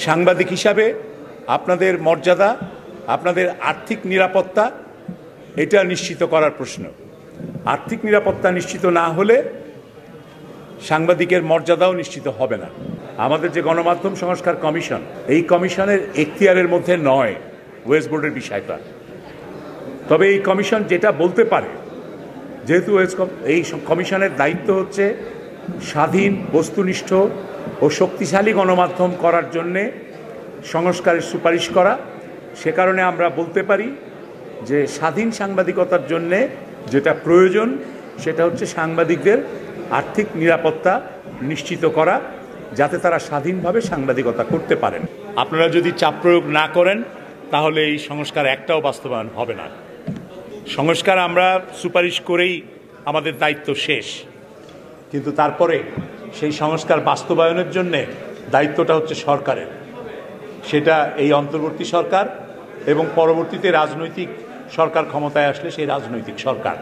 সাংবাদিক হিসাবে আপনাদের মর্যাদা, আপনাদের আর্থিক নিরাপত্তা এটা নিশ্চিত করার প্রশ্ন। আর্থিক নিরাপত্তা নিশ্চিত না হলে সাংবাদিকের মর্যাদাও নিশ্চিত হবে না। আমাদের যে গণমাধ্যম সংস্কার কমিশন, এই কমিশনের এখতিয়ারের মধ্যে নয় ওয়েস বোর্ডের বিষয়টা। তবে এই কমিশন যেটা বলতে পারে, যেহেতু এই কমিশনের দায়িত্ব হচ্ছে স্বাধীন, বস্তুনিষ্ঠ ও শক্তিশালী গণমাধ্যম করার জন্যে সংস্কারের সুপারিশ করা, সে কারণে আমরা বলতে পারি যে স্বাধীন সাংবাদিকতার জন্যে যেটা প্রয়োজন সেটা হচ্ছে সাংবাদিকদের আর্থিক নিরাপত্তা নিশ্চিত করা, যাতে তারা স্বাধীনভাবে সাংবাদিকতা করতে পারেন। আপনারা যদি চাপ প্রয়োগ না করেন তাহলে এই সংস্কার একটাও বাস্তবায়ন হবে না। সংস্কার আমরা সুপারিশ করেই আমাদের দায়িত্ব শেষ, কিন্তু তারপরে সেই সংস্কার বাস্তবায়নের জন্যে দায়িত্বটা হচ্ছে সরকারের। সেটা এই অন্তর্বর্তী সরকার এবং পরবর্তীতে রাজনৈতিক সরকার ক্ষমতায় আসলে সেই রাজনৈতিক সরকার।